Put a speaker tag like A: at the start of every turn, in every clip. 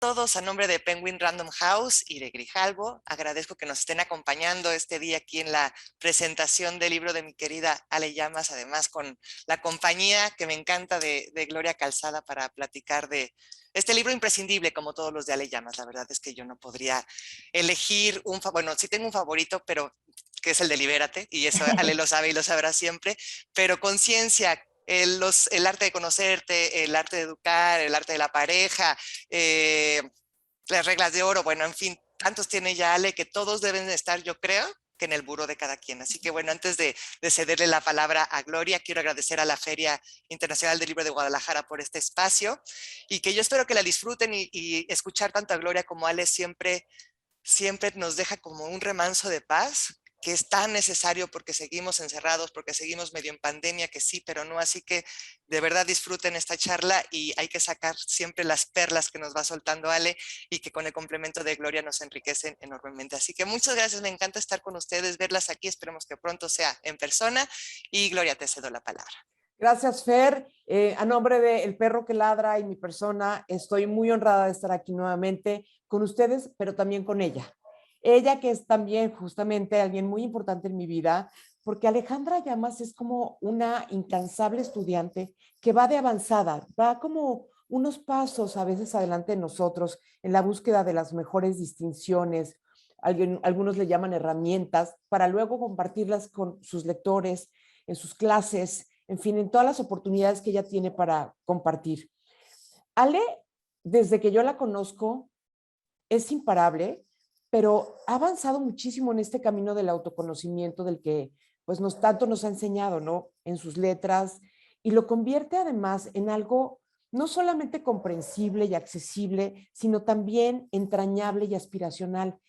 A: Todos, a nombre de Penguin Random House y de Grijalbo, agradezco que nos estén acompañando este día aquí en la presentación del libro de mi querida Ale Llamas, además con la compañía que me encanta de Gloria Calzada para platicar de este libro imprescindible como todos los de Ale Llamas. La verdad es que yo no podría elegir bueno, sí tengo un favorito, pero que es el de Libérate, y eso Ale lo sabe y lo sabrá siempre, pero Conciencia, el arte de conocerte, el arte de educar, el arte de la pareja, eh, las reglas de oro, bueno, en fin, tantos tiene ya Ale que todos deben estar, yo creo, que en el buró de cada quien. Así que bueno, antes de cederle la palabra a Gloria, quiero agradecer a la Feria Internacional del Libro de Guadalajara por este espacio y que yo espero que la disfruten y escuchar tanto a Gloria como a Ale siempre nos deja como un remanso de paz que es tan necesario porque seguimos encerrados, porque seguimos medio en pandemia, que sí, pero no. Así que de verdad disfruten esta charla y hay que sacar siempre las perlas que nos va soltando Ale y que con el complemento de Gloria nos enriquecen enormemente. Así que muchas gracias, me encanta estar con ustedes, verlas aquí, esperemos que pronto sea en persona y Gloria, te cedo la palabra.
B: Gracias, Fer. A nombre de El Perro que Ladra y mi persona, estoy muy honrada de estar aquí nuevamente con ustedes, pero también con ella. Ella que es también justamente alguien muy importante en mi vida, porque Alejandra Llamas es como una incansable estudiante que va de avanzada, va como unos pasos a veces adelante de nosotros en la búsqueda de las mejores distinciones. Algunos le llaman herramientas para luego compartirlas con sus lectores en sus clases, en fin, en todas las oportunidades que ella tiene para compartir. Ale, desde que yo la conozco, es imparable, pero ha avanzado muchísimo en este camino del autoconocimiento del que pues tanto nos ha enseñado, ¿no? En sus letras, y lo convierte además en algo no solamente comprensible y accesible, sino también entrañable y aspiracional.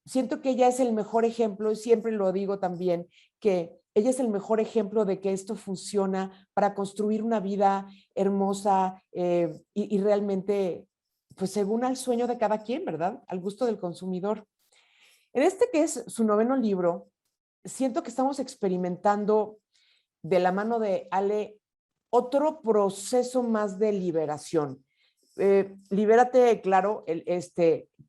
B: Siento que ella es el mejor ejemplo, y siempre lo digo también, que ella es el mejor ejemplo de que esto funciona para construir una vida hermosa y realmente pues según al sueño de cada quien, ¿verdad? Al gusto del consumidor. En este que es su noveno libro, siento que estamos experimentando de la mano de Ale otro proceso más de liberación. Libérate, claro, que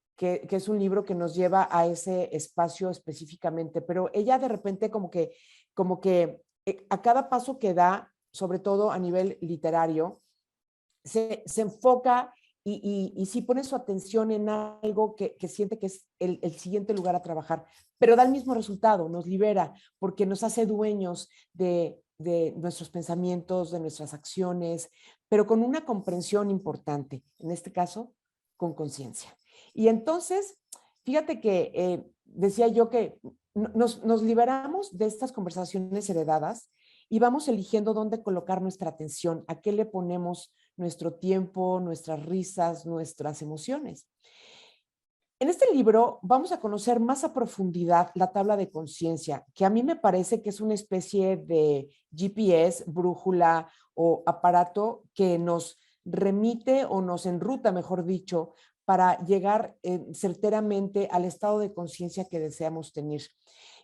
B: es un libro que nos lleva a ese espacio específicamente, pero ella de repente como que a cada paso que da, sobre todo a nivel literario, se enfoca y sí pone su atención en algo que siente que es el siguiente lugar a trabajar, pero da el mismo resultado, nos libera porque nos hace dueños de nuestros pensamientos, de nuestras acciones, pero con una comprensión importante, en este caso, con conciencia. Y entonces, fíjate que decía yo que nos liberamos de estas conversaciones heredadas y vamos eligiendo dónde colocar nuestra atención, a qué le ponemos nuestro tiempo, nuestras risas, nuestras emociones. En este libro vamos a conocer más a profundidad la tabla de conciencia, que a mí me parece que es una especie de GPS, brújula o aparato que nos remite o nos enruta, mejor dicho, para llegar certeramente al estado de conciencia que deseamos tener.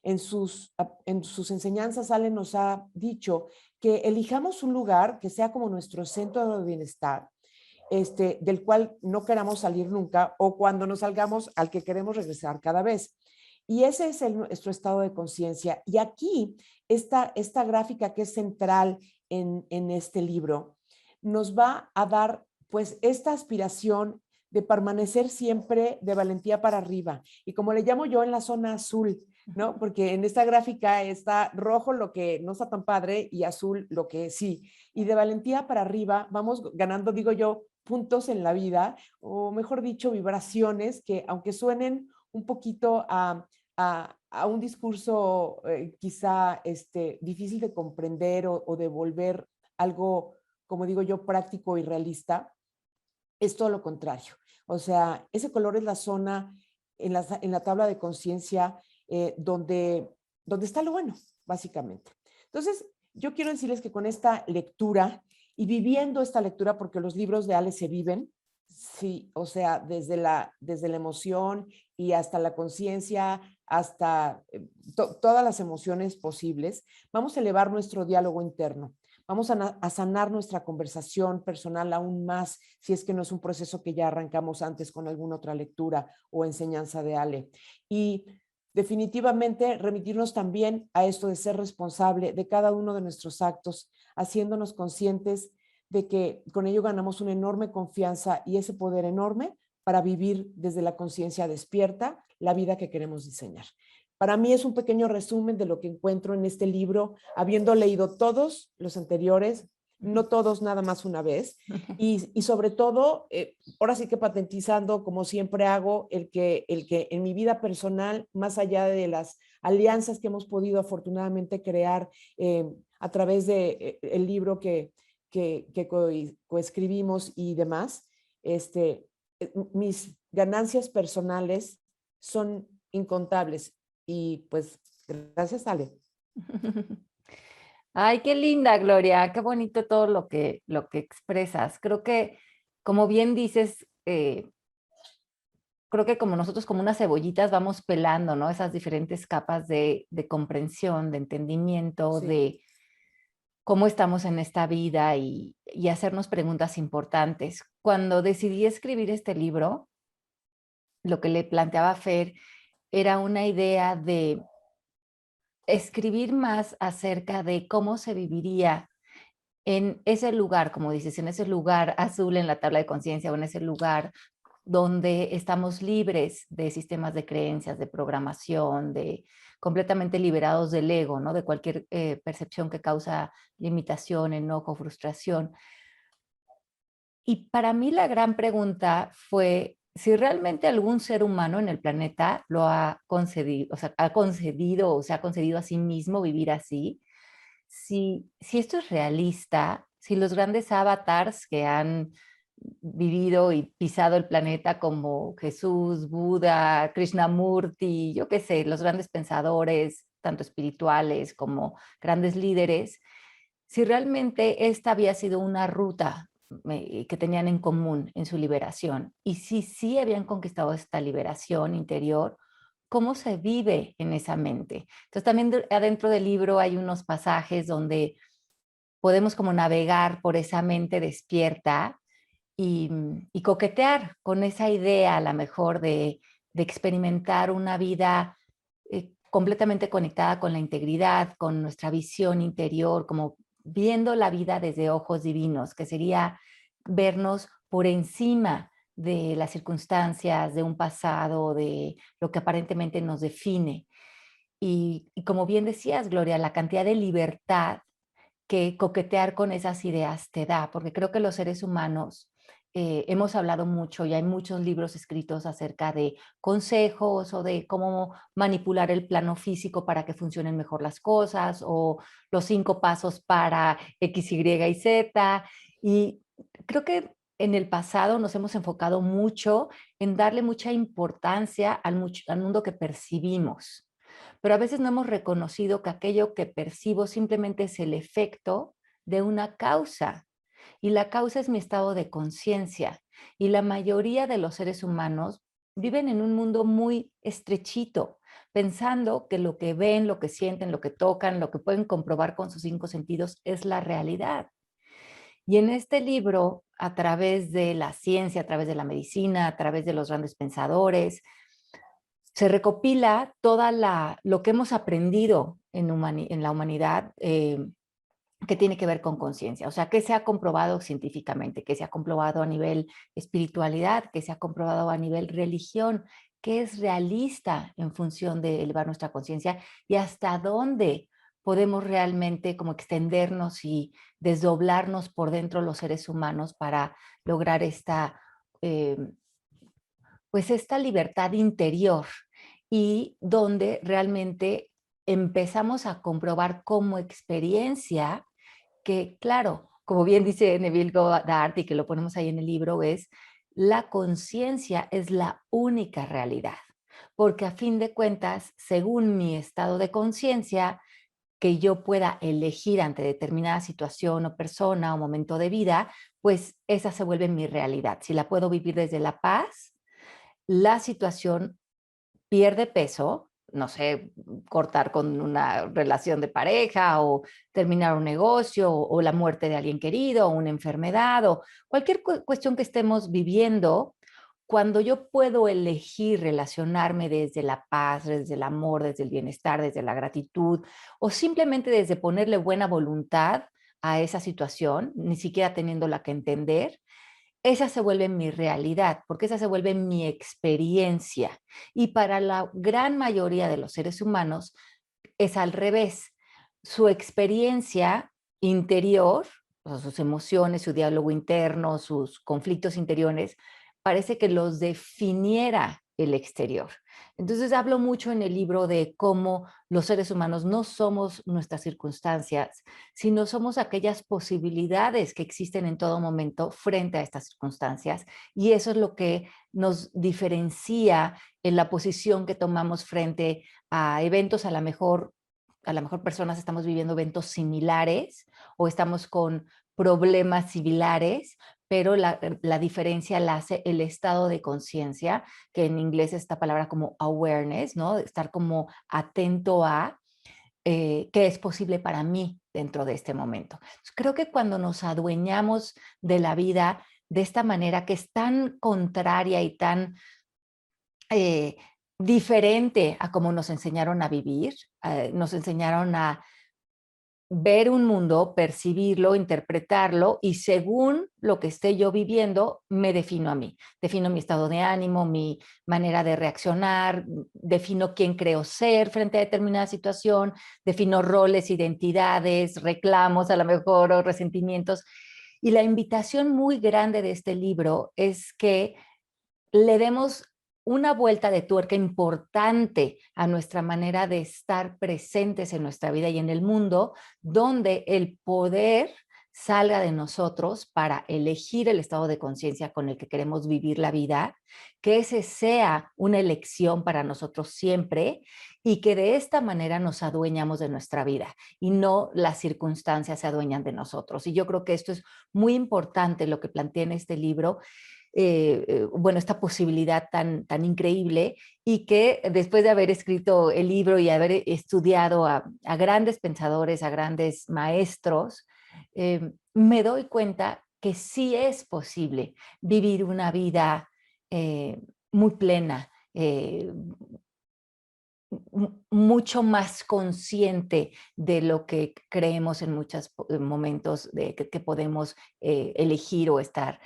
B: En sus enseñanzas, Ale nos ha dicho que elijamos un lugar que sea como nuestro centro de bienestar, del cual no queramos salir nunca o cuando nos salgamos al que queremos regresar cada vez. Y ese es nuestro estado de conciencia. Y aquí, esta gráfica que es central en este libro, nos va a dar pues esta aspiración de permanecer siempre de valentía para arriba. Y como le llamo yo, en la zona azul, ¿no? Porque en esta gráfica está rojo lo que no está tan padre y azul lo que sí. Y de valentía para arriba vamos ganando, digo yo, puntos en la vida, o mejor dicho, vibraciones que aunque suenen un poquito a un discurso quizá difícil de comprender o de volver algo, como digo yo, práctico y realista, es todo lo contrario. O sea, ese color es la zona en la tabla de conciencia donde está lo bueno, básicamente. Entonces, yo quiero decirles que con esta lectura y viviendo esta lectura, porque los libros de Ale se viven, sí, o sea, desde la emoción y hasta la conciencia, hasta todas las emociones posibles, vamos a elevar nuestro diálogo interno. vamos a sanar nuestra conversación personal aún más, si es que no es un proceso que ya arrancamos antes con alguna otra lectura o enseñanza de Ale. Y definitivamente remitirnos también a esto de ser responsable de cada uno de nuestros actos, haciéndonos conscientes de que con ello ganamos una enorme confianza y ese poder enorme para vivir desde la conciencia despierta la vida que queremos diseñar. Para mí es un pequeño resumen de lo que encuentro en este libro, habiendo leído todos los anteriores, no todos nada más una vez, y sobre todo, ahora sí que patentizando, como siempre hago, el que en mi vida personal, más allá de las alianzas que hemos podido afortunadamente crear a través de el libro que coescribimos y demás, mis ganancias personales son incontables y pues gracias, Ale.
C: Ay, qué linda, Gloria, qué bonito todo lo que expresas. Creo que, como bien dices, creo que como nosotros, como unas cebollitas, vamos pelando, ¿no? Esas diferentes capas de comprensión, de entendimiento,
B: Sí.
C: de cómo estamos en esta vida y hacernos preguntas importantes. Cuando decidí escribir este libro, lo que le planteaba a Fer era una idea de escribir más acerca de cómo se viviría en ese lugar, como dices, en ese lugar azul en la tabla de conciencia o en ese lugar donde estamos libres de sistemas de creencias, de programación, de completamente liberados del ego, ¿no? De cualquier percepción que causa limitación, enojo, frustración. Y para mí la gran pregunta fue si realmente algún ser humano en el planeta lo ha concedido, o sea, ha concedido o se ha concedido a sí mismo vivir así, si esto es realista, si los grandes avatars que han vivido y pisado el planeta como Jesús, Buda, Krishnamurti, yo qué sé, los grandes pensadores, tanto espirituales como grandes líderes, si realmente esta había sido una ruta que tenían en común en su liberación y si sí habían conquistado esta liberación interior, cómo se vive en esa mente. Entonces también adentro del libro hay unos pasajes donde podemos como navegar por esa mente despierta y coquetear con esa idea a lo mejor de experimentar una vida completamente conectada con la integridad, con nuestra visión interior, como viendo la vida desde ojos divinos, que sería vernos por encima de las circunstancias, de un pasado, de lo que aparentemente nos define. Y como bien decías, Gloria, la cantidad de libertad que coquetear con esas ideas te da, porque creo que los seres humanos hemos hablado mucho y hay muchos libros escritos acerca de consejos o de cómo manipular el plano físico para que funcionen mejor las cosas o los 5 pasos para X, Y y Z. Y creo que en el pasado nos hemos enfocado mucho en darle mucha importancia al mundo que percibimos, pero a veces no hemos reconocido que aquello que percibo simplemente es el efecto de una causa. Y la causa es mi estado de conciencia. Y la mayoría de los seres humanos viven en un mundo muy estrechito, pensando que lo que ven, lo que sienten, lo que tocan, lo que pueden comprobar con sus 5 sentidos es la realidad. Y en este libro, a través de la ciencia, a través de la medicina, a través de los grandes pensadores, se recopila toda lo que hemos aprendido en la humanidad que tiene que ver con conciencia. O sea, que se ha comprobado científicamente, que se ha comprobado a nivel espiritualidad, que se ha comprobado a nivel religión, que es realista en función de elevar nuestra conciencia y hasta dónde podemos realmente como extendernos y desdoblarnos por dentro los seres humanos para lograr eh, pues esta libertad interior y donde realmente empezamos a comprobar como experiencia que, claro, como bien dice Neville Goddard y que lo ponemos ahí en el libro, es la conciencia es la única realidad, porque a fin de cuentas, según mi estado de conciencia, que yo pueda elegir ante determinada situación o persona o momento de vida, pues esa se vuelve mi realidad. Si la puedo vivir desde la paz, la situación pierde peso, no sé, cortar con una relación de pareja o terminar un negocio o la muerte de alguien querido o una enfermedad o cualquier cuestión que estemos viviendo. Cuando yo puedo elegir relacionarme desde la paz, desde el amor, desde el bienestar, desde la gratitud o simplemente desde ponerle buena voluntad a esa situación, ni siquiera teniéndola que entender, esa se vuelve mi realidad, porque esa se vuelve mi experiencia. Y para la gran mayoría de los seres humanos es al revés. Su experiencia interior, o sea, sus emociones, su diálogo interno, sus conflictos interiores, parece que los definiera el exterior. Entonces hablo mucho en el libro de cómo los seres humanos no somos nuestras circunstancias, sino somos aquellas posibilidades que existen en todo momento frente a estas circunstancias. Y eso es lo que nos diferencia en la posición que tomamos frente a eventos. A lo mejor personas estamos viviendo eventos similares o estamos con problemas similares, pero la diferencia la hace el estado de conciencia, que en inglés esta palabra como awareness, ¿no? Estar como atento a qué es posible para mí dentro de este momento. Creo que cuando nos adueñamos de la vida de esta manera que es tan contraria y tan eh, diferente a cómo nos enseñaron a vivir, nos enseñaron a ver un mundo, percibirlo, interpretarlo y según lo que esté yo viviendo, me defino a mí. Defino mi estado de ánimo, mi manera de reaccionar, defino quién creo ser frente a determinada situación, defino roles, identidades, reclamos a lo mejor o resentimientos. Y la invitación muy grande de este libro es que le demos una vuelta de tuerca importante a nuestra manera de estar presentes en nuestra vida y en el mundo, donde el poder salga de nosotros para elegir el estado de conciencia con el que queremos vivir la vida, que ese sea una elección para nosotros siempre y que de esta manera nos adueñamos de nuestra vida y no las circunstancias se adueñan de nosotros. Y yo creo que esto es muy importante lo que plantea en este libro, bueno, esta posibilidad tan increíble y que después de haber escrito el libro y haber estudiado a grandes pensadores, a grandes maestros, me doy cuenta que sí es posible vivir una vida muy plena, mucho más consciente de lo que creemos en muchos momentos de que podemos elegir o estar.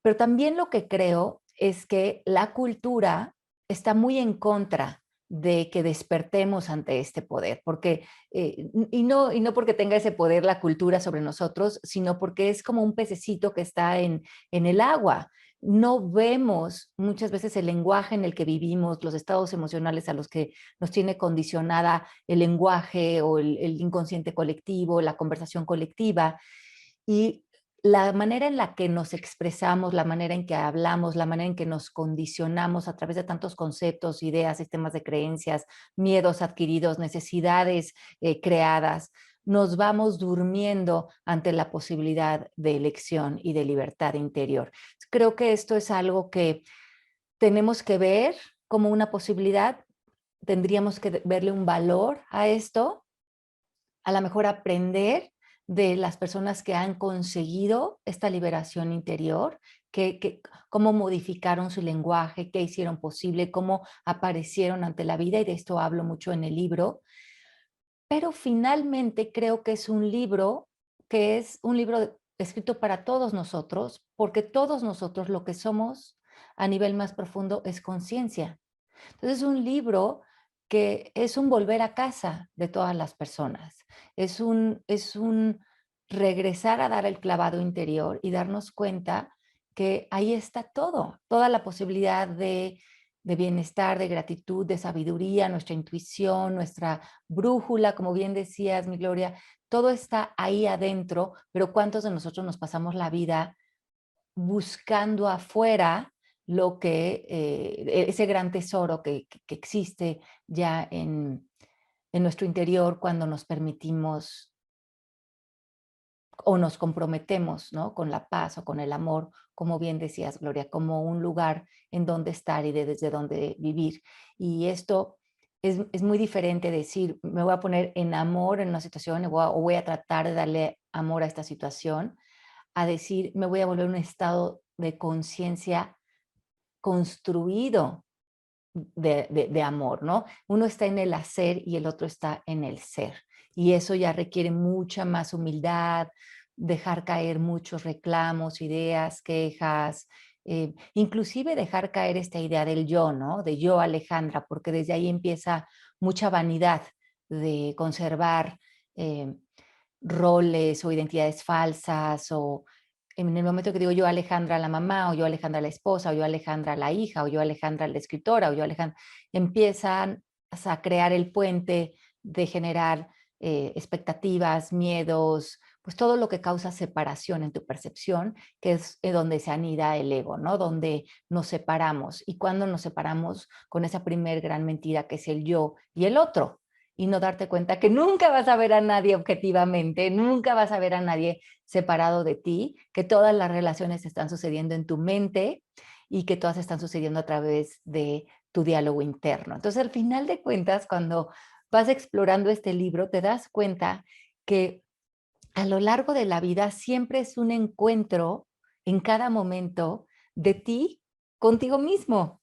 C: Pero también lo que creo es que la cultura está muy en contra de que despertemos ante este poder, porque, y no porque tenga ese poder la cultura sobre nosotros, sino porque es como un pececito que está en el agua. No vemos muchas veces el lenguaje en el que vivimos, los estados emocionales a los que nos tiene condicionada el lenguaje o el inconsciente colectivo, la conversación colectiva. Y la manera en la que nos expresamos, la manera en que hablamos, la manera en que nos condicionamos a través de tantos conceptos, ideas, sistemas de creencias, miedos adquiridos, necesidades creadas, nos vamos durmiendo ante la posibilidad de elección y de libertad interior. Creo que esto es algo que tenemos que ver como una posibilidad, tendríamos que verle un valor a esto, a lo mejor aprender de las personas que han conseguido esta liberación interior, cómo modificaron su lenguaje, qué hicieron posible, cómo aparecieron ante la vida, y de esto hablo mucho en el libro. Pero finalmente creo que es un libro escrito para todos nosotros, porque todos nosotros lo que somos a nivel más profundo es conciencia. Entonces es un libro que es un volver a casa de todas las personas. Es un regresar a dar el clavado interior y darnos cuenta que ahí está todo, toda la posibilidad de bienestar, de gratitud, de sabiduría, nuestra intuición, nuestra brújula, como bien decías, mi Gloria, todo está ahí adentro, pero ¿cuántos de nosotros nos pasamos la vida buscando afuera lo que, ese gran tesoro que existe ya en nuestro interior cuando nos permitimos o nos comprometemos, ¿no? Con la paz o con el amor, como bien decías, Gloria, como un lugar en donde estar y desde donde vivir? Y esto es muy diferente decir, me voy a poner en amor en una situación o voy a tratar de darle amor a esta situación, a decir, me voy a volver un estado de conciencia construido de amor, ¿no? Uno está en el hacer y el otro está en el ser. Y eso ya requiere mucha más humildad, dejar caer muchos reclamos, ideas, quejas, inclusive dejar caer esta idea del yo, ¿no? De yo, Alejandra, porque desde ahí empieza mucha vanidad de conservar eh, roles o identidades falsas o en el momento que digo yo Alejandra la mamá, o yo Alejandra la esposa, o yo Alejandra la hija, o yo Alejandra la escritora, o yo Alejandra, empiezan a crear el puente de generar expectativas, miedos, pues todo lo que causa separación en tu percepción, que es donde se anida el ego, ¿no? Donde nos separamos. Y cuando nos separamos con esa primer gran mentira que es el yo y el otro, y no darte cuenta que nunca vas a ver a nadie objetivamente, nunca vas a ver a nadie separado de ti, que todas las relaciones están sucediendo en tu mente y que todas están sucediendo a través de tu diálogo interno. Entonces, al final de cuentas, cuando vas explorando este libro, te das cuenta que a lo largo de la vida siempre es un encuentro en cada momento de ti contigo mismo.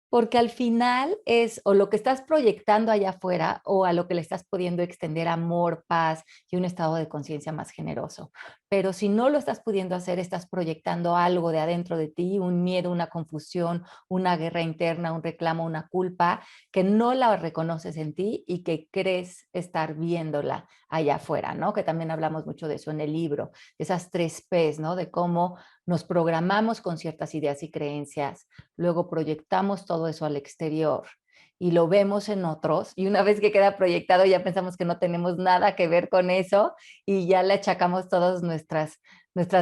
C: Porque al final es o lo que estás proyectando allá afuera o a lo que le estás pudiendo extender amor, paz y un estado de conciencia más generoso. Pero si no lo estás pudiendo hacer, estás proyectando algo de adentro de ti, un miedo, una confusión, una guerra interna, un reclamo, una culpa, que no la reconoces en ti y que crees estar viéndola allá afuera, ¿no? Que también hablamos mucho de eso en el libro, esas 3 Ps, ¿no? De cómo nos programamos con ciertas ideas y creencias, luego proyectamos todo eso al exterior y lo vemos en otros y una vez que queda proyectado ya pensamos que no tenemos nada que ver con eso y ya le achacamos todas nuestras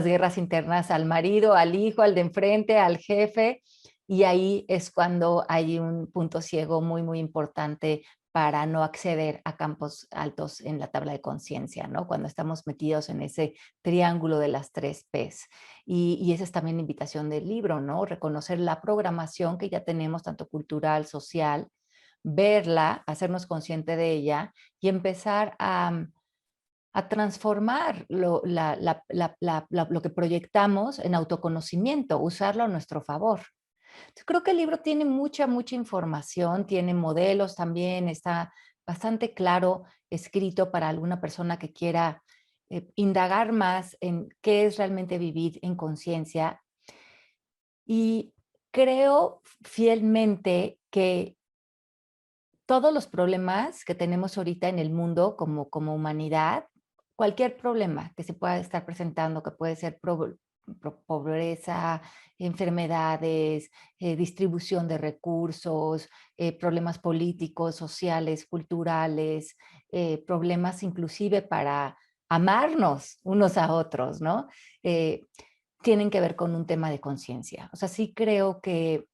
C: guerras internas al marido, al hijo, al de enfrente, al jefe y ahí es cuando hay un punto ciego muy, muy importante para no acceder a campos altos en la tabla de conciencia, ¿no? Cuando estamos metidos en ese triángulo de las 3 Ps. Y esa es también la invitación del libro, ¿no? Reconocer la programación que ya tenemos, tanto cultural, social, verla, hacernos consciente de ella y empezar a transformar lo que proyectamos en autoconocimiento, usarlo a nuestro favor. Entonces, creo que el libro tiene mucha, mucha información, tiene modelos también, está bastante claro escrito para alguna persona que quiera indagar más en qué es realmente vivir en conciencia. Y creo fielmente que todos los problemas que tenemos ahorita en el mundo como humanidad, cualquier problema que se pueda estar presentando, que puede ser pobreza, enfermedades, distribución de recursos, problemas políticos, sociales, culturales, problemas inclusive para amarnos unos a otros, ¿no? Eh, tienen que ver con un tema de conciencia. O sea, sí creo que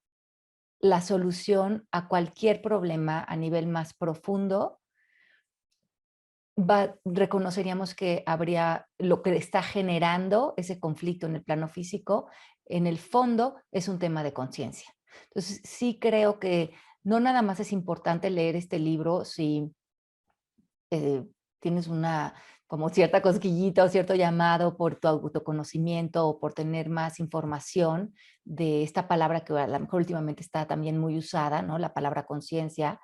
C: la solución a cualquier problema a nivel más profundo, reconoceríamos que habría lo que está generando ese conflicto en el plano físico, en el fondo es un tema de conciencia. Entonces, sí creo que no nada más es importante leer este libro si eh, tienes una como cierta cosquillita o cierto llamado por tu autoconocimiento o por tener más información de esta palabra que a lo mejor últimamente está también muy usada, ¿no? La palabra conciencia,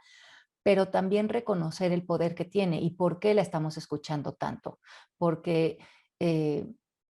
C: pero también reconocer el poder que tiene y por qué la estamos escuchando tanto. Porque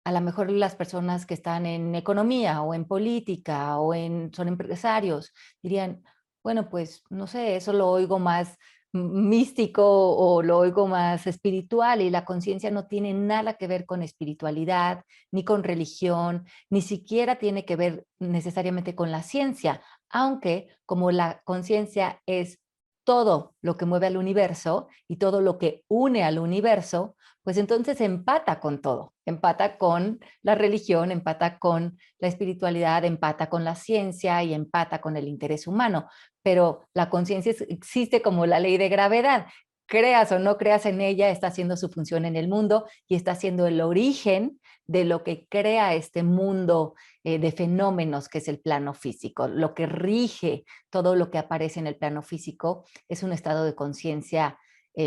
C: a lo mejor las personas que están en economía o en política o son empresarios dirían, bueno, pues no sé, eso lo oigo más místico o lo oigo más espiritual y la conciencia no tiene nada que ver con espiritualidad, ni con religión, ni siquiera tiene que ver necesariamente con la ciencia, aunque como la conciencia es todo lo que mueve al universo y todo lo que une al universo, pues entonces empata con todo, empata con la religión, empata con la espiritualidad, empata con la ciencia y empata con el interés humano. Pero la conciencia existe como la ley de gravedad. Creas o no creas en ella, está haciendo su función en el mundo y está siendo el origen de lo que crea este mundo de fenómenos que es el plano físico. Lo que rige todo lo que aparece en el plano físico es un estado de conciencia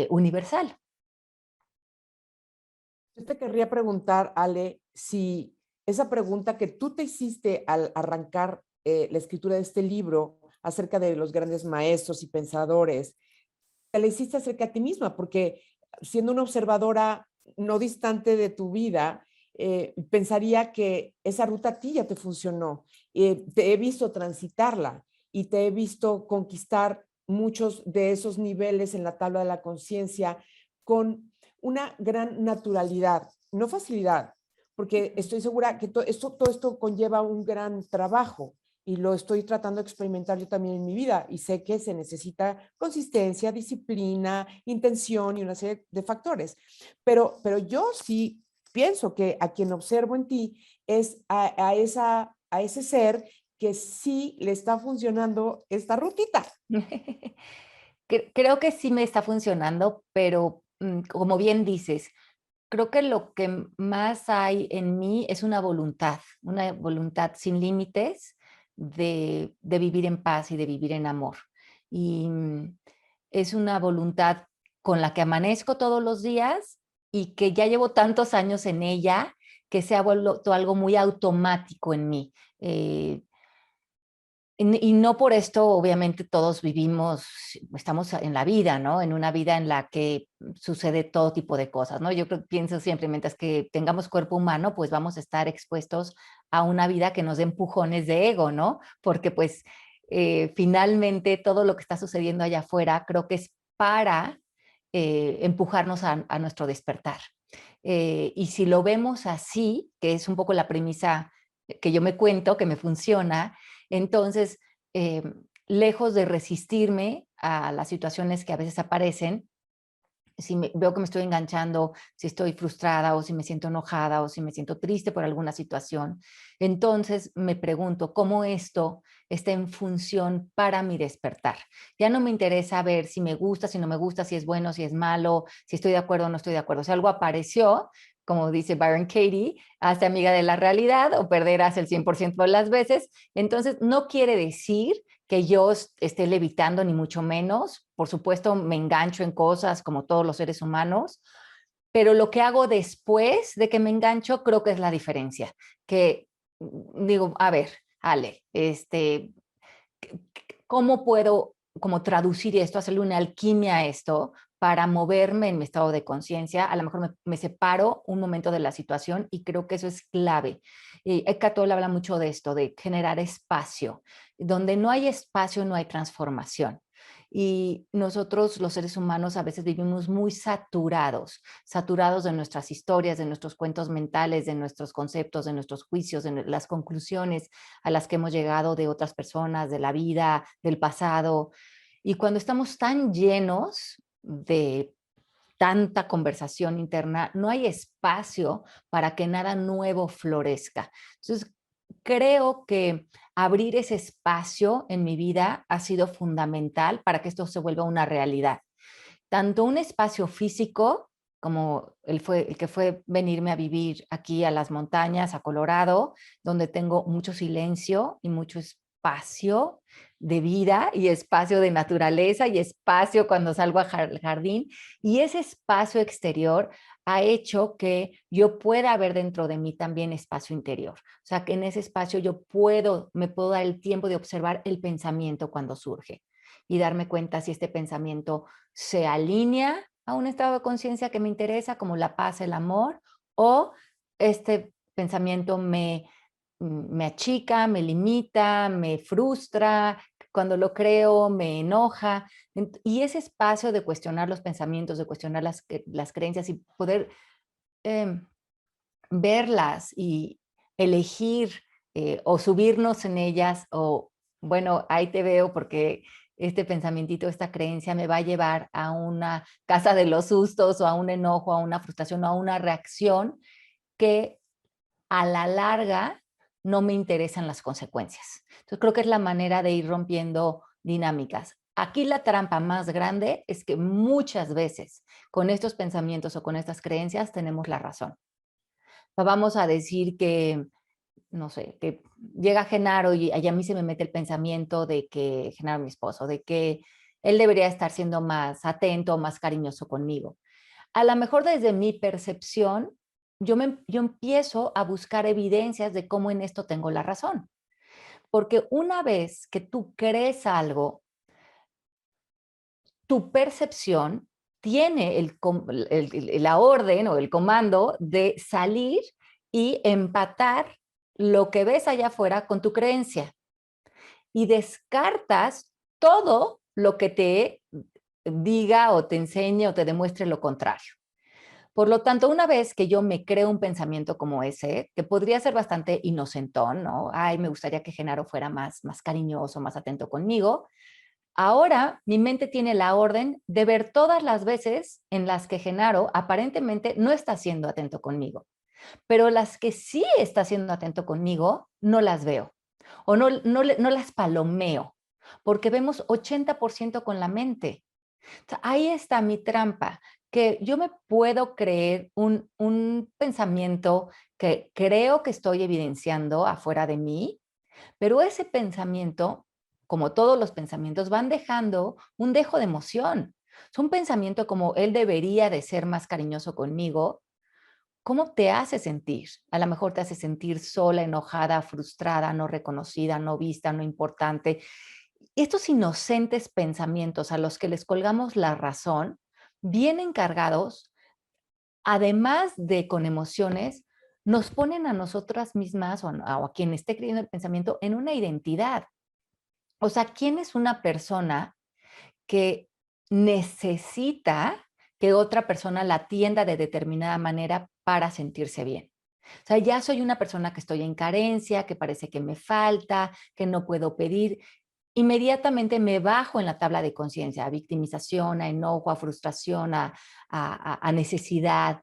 C: universal.
B: Yo te querría preguntar, Ale, si esa pregunta que tú te hiciste al arrancar la escritura de este libro acerca de los grandes maestros y pensadores, te la hiciste acerca de ti misma, porque siendo una observadora no distante de tu vida, pensaría que esa ruta a ti ya te funcionó. Te he visto transitarla y te he visto conquistar muchos de esos niveles en la tabla de la conciencia con una gran naturalidad, no facilidad, porque estoy segura que todo esto conlleva un gran trabajo y lo estoy tratando de experimentar yo también en mi vida y sé que se necesita consistencia, disciplina, intención y una serie de factores. Pero yo sí pienso que a quien observo en ti es a ese ser que sí le está funcionando esta rutita.
C: Creo que sí me está funcionando, pero como bien dices, creo que lo que más hay en mí es una voluntad sin límites de vivir en paz y de vivir en amor. Y es una voluntad con la que amanezco todos los días y que ya llevo tantos años en ella que se ha vuelto algo muy automático en mí. Y no por esto, obviamente, todos vivimos, estamos en la vida, ¿no? En una vida en la que sucede todo tipo de cosas, ¿no? Yo pienso siempre, mientras que tengamos cuerpo humano, pues vamos a estar expuestos a una vida que nos dé empujones de ego, ¿no? Porque pues finalmente todo lo que está sucediendo allá afuera creo que es para empujarnos a nuestro despertar. Y si lo vemos así, que es un poco la premisa que yo me cuento, que me funciona, entonces, lejos de resistirme a las situaciones que a veces aparecen, si veo que me estoy enganchando, si estoy frustrada o si me siento enojada o si me siento triste por alguna situación, entonces me pregunto cómo esto está en función para mi despertar. Ya no me interesa ver si me gusta, si no me gusta, si es bueno, si es malo, si estoy de acuerdo o no estoy de acuerdo. Si algo apareció, como dice Byron Katie, hazte amiga de la realidad o perderás el 100% de las veces. Entonces, no quiere decir que yo esté levitando, ni mucho menos. Por supuesto, me engancho en cosas como todos los seres humanos, pero lo que hago después de que me engancho creo que es la diferencia. Que digo, a ver, Ale, ¿cómo puedo como traducir esto, hacerle una alquimia a esto para moverme en mi estado de conciencia? A lo mejor me separo un momento de la situación y creo que eso es clave. Eckhart Tolle habla mucho de esto, de generar espacio. Donde no hay espacio, no hay transformación. Y nosotros, los seres humanos, a veces vivimos muy saturados de nuestras historias, de nuestros cuentos mentales, de nuestros conceptos, de nuestros juicios, de las conclusiones a las que hemos llegado de otras personas, de la vida, del pasado. Y cuando estamos tan llenos de tanta conversación interna, no hay espacio para que nada nuevo florezca. Entonces, creo que abrir ese espacio en mi vida ha sido fundamental para que esto se vuelva una realidad. Tanto un espacio físico, como el que fue venirme a vivir aquí a las montañas, a Colorado, donde tengo mucho silencio y mucho espacio de vida y espacio de naturaleza y espacio cuando salgo al jardín. Y ese espacio exterior ha hecho que yo pueda ver dentro de mí también espacio interior. O sea, que en ese espacio me puedo dar el tiempo de observar el pensamiento cuando surge y darme cuenta si este pensamiento se alinea a un estado de conciencia que me interesa, como la paz, el amor, o este pensamiento me achica, me limita, me frustra, cuando lo creo me enoja. Y ese espacio de cuestionar los pensamientos, de cuestionar las creencias y poder eh, verlas y elegir o subirnos en ellas o, bueno, ahí te veo porque este pensamientito, esta creencia me va a llevar a una casa de los sustos o a un enojo, a una frustración o a una reacción que a la larga no me interesan las consecuencias. Entonces creo que es la manera de ir rompiendo dinámicas. Aquí la trampa más grande es que muchas veces con estos pensamientos o con estas creencias tenemos la razón. Vamos a decir que, no sé, que llega Genaro y a mí se me mete el pensamiento de que, Genaro, mi esposo, de que él debería estar siendo más atento, más cariñoso conmigo. A lo mejor desde mi percepción, yo empiezo a buscar evidencias de cómo en esto tengo la razón. Porque una vez que tú crees algo, tu percepción tiene la orden o el comando de salir y empatar lo que ves allá afuera con tu creencia. Y descartas todo lo que te diga o te enseñe o te demuestre lo contrario. Por lo tanto, una vez que yo me creo un pensamiento como ese, que podría ser bastante inocentón, ¿no? Ay, me gustaría que Genaro fuera más cariñoso, más atento conmigo. Ahora mi mente tiene la orden de ver todas las veces en las que Genaro aparentemente no está siendo atento conmigo, pero las que sí está siendo atento conmigo, no las veo o no las palomeo, porque vemos 80% con la mente. O sea, ahí está mi trampa, que yo me puedo creer un pensamiento que creo que estoy evidenciando afuera de mí, pero ese pensamiento, como todos los pensamientos, van dejando un dejo de emoción. Es un pensamiento como él debería de ser más cariñoso conmigo. ¿Cómo te hace sentir? A lo mejor te hace sentir sola, enojada, frustrada, no reconocida, no vista, no importante. Estos inocentes pensamientos a los que les colgamos la razón vienen cargados, además de con emociones, nos ponen a nosotras mismas o a quien esté creyendo el pensamiento en una identidad. O sea, ¿quién es una persona que necesita que otra persona la atienda de determinada manera para sentirse bien? O sea, ya soy una persona que estoy en carencia, que parece que me falta, que no puedo pedir. Inmediatamente me bajo en la tabla de conciencia, a victimización, a enojo, a frustración, a necesidad.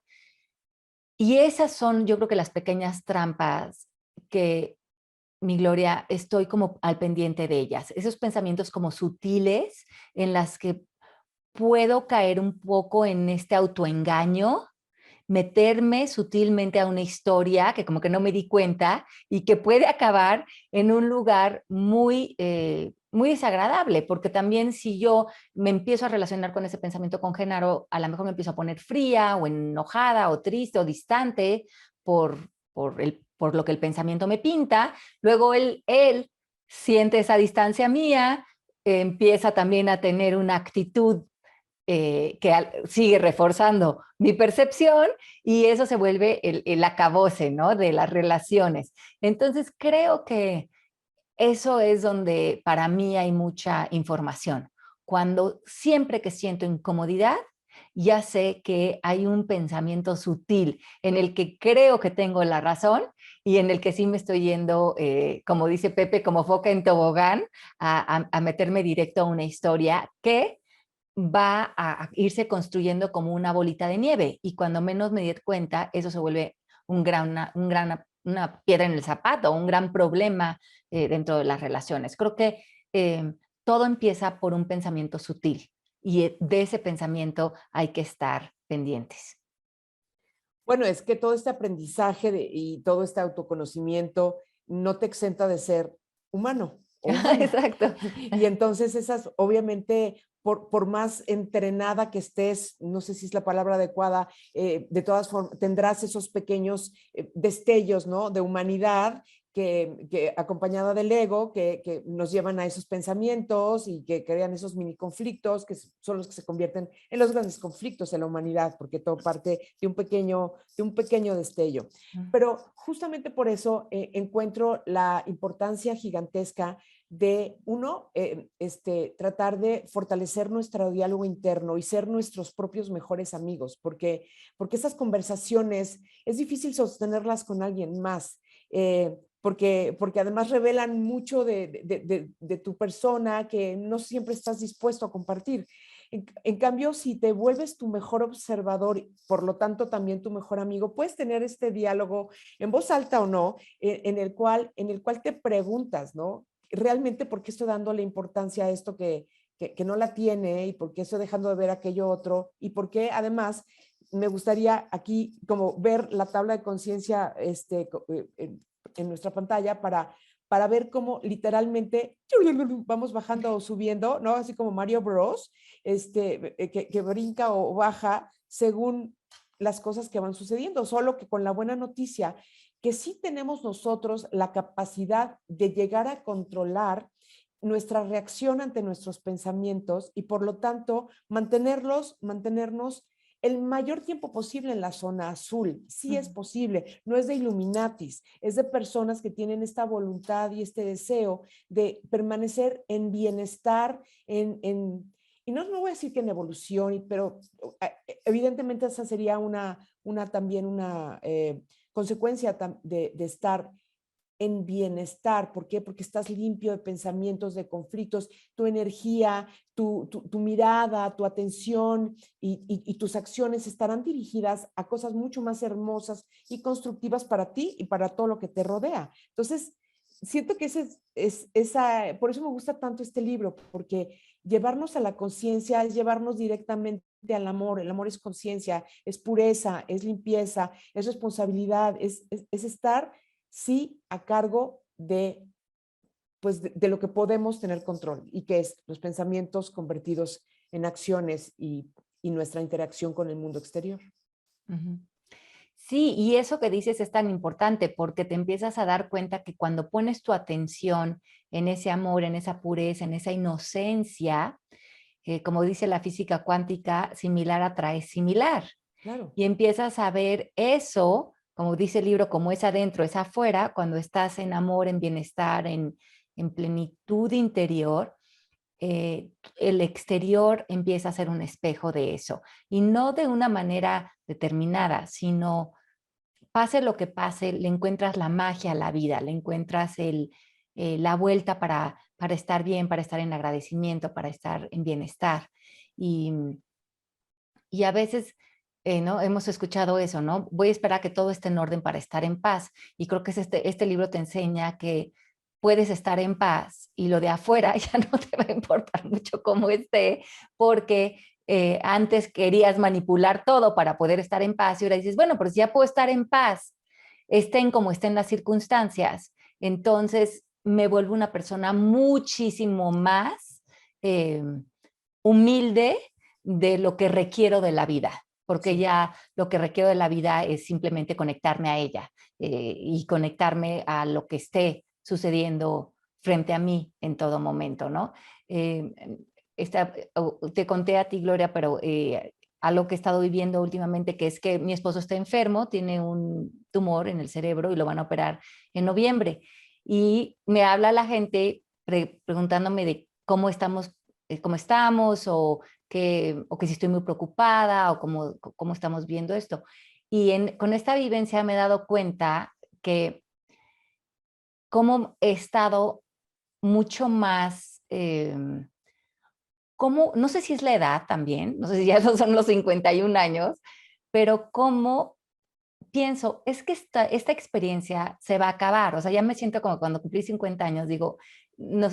C: Y esas son, yo creo que las pequeñas trampas que, mi Gloria, estoy como al pendiente de ellas. Esos pensamientos como sutiles en las que puedo caer un poco en este autoengaño, meterme sutilmente a una historia que como que no me di cuenta y que puede acabar en un lugar muy desagradable, porque también si yo me empiezo a relacionar con ese pensamiento con Genaro, a lo mejor me empiezo a poner fría o enojada o triste o distante por lo que el pensamiento me pinta. Luego él siente esa distancia mía, empieza también a tener una actitud sigue reforzando mi percepción y eso se vuelve el acabose, ¿no? De las relaciones. Entonces, creo que eso es donde para mí hay mucha información. Cuando siempre que siento incomodidad, ya sé que hay un pensamiento sutil en el que creo que tengo la razón y en el que sí me estoy yendo, como dice Pepe, como foca en tobogán, a meterme directo a una historia que va a irse construyendo como una bolita de nieve y cuando menos me di cuenta, eso se vuelve una piedra en el zapato, un gran problema dentro de las relaciones. Creo que todo empieza por un pensamiento sutil y de ese pensamiento hay que estar pendientes.
B: Bueno, es que todo este aprendizaje y todo este autoconocimiento no te exenta de ser humano o humana.
C: Exacto.
B: Y entonces esas, obviamente, por más entrenada que estés, no sé si es la palabra adecuada, de todas formas, tendrás esos pequeños destellos, ¿no? De humanidad que acompañada del ego, que nos llevan a esos pensamientos y que crean esos mini conflictos, que son los que se convierten en los grandes conflictos en la humanidad, porque todo parte de un pequeño destello. Pero justamente por eso encuentro la importancia gigantesca de uno, tratar de fortalecer nuestro diálogo interno y ser nuestros propios mejores amigos, porque esas conversaciones es difícil sostenerlas con alguien más. Porque además revelan mucho de tu persona que no siempre estás dispuesto a compartir. En cambio, si te vuelves tu mejor observador, por lo tanto también tu mejor amigo, puedes tener este diálogo en voz alta o no, en el cual te preguntas, ¿no? Realmente, ¿por qué estoy dándole importancia a esto que no la tiene y por qué estoy dejando de ver aquello otro y por qué además me gustaría aquí como ver la tabla de conciencia en nuestra pantalla para ver cómo literalmente vamos bajando o subiendo, ¿no? Así como Mario Bros, que brinca o baja según las cosas que van sucediendo, solo que con la buena noticia que sí tenemos nosotros la capacidad de llegar a controlar nuestra reacción ante nuestros pensamientos y por lo tanto mantenernos el mayor tiempo posible en la zona azul. Sí es posible, no es de Illuminatis, es de personas que tienen esta voluntad y este deseo de permanecer en bienestar, y no voy a decir que en evolución, pero evidentemente esa sería también una consecuencia de estar en bienestar. ¿Por qué? Porque estás limpio de pensamientos, de conflictos, tu energía, tu mirada, tu atención y tus acciones estarán dirigidas a cosas mucho más hermosas y constructivas para ti y para todo lo que te rodea. Entonces, siento que por eso me gusta tanto este libro, porque llevarnos a la conciencia es llevarnos directamente al amor. El amor es conciencia, es pureza, es limpieza, es responsabilidad, es estar sí a cargo pues, de lo que podemos tener control y que es los pensamientos convertidos en acciones y nuestra interacción con el mundo exterior.
C: Ujú. Sí, y eso que dices es tan importante porque te empiezas a dar cuenta que cuando pones tu atención en ese amor, en esa pureza, en esa inocencia, como dice la física cuántica, similar atrae similar.
B: Claro.
C: Y empiezas a ver eso, como dice el libro, como es adentro, es afuera, cuando estás en amor, en bienestar, en plenitud interior, el exterior empieza a ser un espejo de eso. Y no de una manera determinada, sino pase lo que pase, le encuentras la magia a la vida, le encuentras la vuelta para estar bien, para estar en agradecimiento, para estar en bienestar. Y, y a veces, ¿no? Hemos escuchado eso, ¿no? Voy a esperar a que todo esté en orden para estar en paz. Y creo que este libro te enseña que puedes estar en paz y lo de afuera ya no te va a importar mucho cómo esté, porque antes querías manipular todo para poder estar en paz y ahora dices, bueno, pero si ya puedo estar en paz, estén como estén las circunstancias, entonces me vuelvo una persona muchísimo más humilde de lo que requiero de la vida, porque
B: Sí.
C: ya lo que requiero de la vida es simplemente conectarme a ella y conectarme a lo que esté sucediendo frente a mí en todo momento, ¿no? Eh, te conté a ti, Gloria, pero algo que he estado viviendo últimamente, que es que mi esposo está enfermo, tiene un tumor en el cerebro y lo van a operar en noviembre. Y me habla la gente preguntándome de cómo estamos o que si estoy muy preocupada o cómo estamos viendo esto. Y con esta vivencia me he dado cuenta que cómo he estado mucho más, no sé si es la edad también, no sé si ya no son los 51 años, pero cómo pienso, es que esta experiencia se va a acabar. O sea, ya me siento como cuando cumplí 50 años, digo,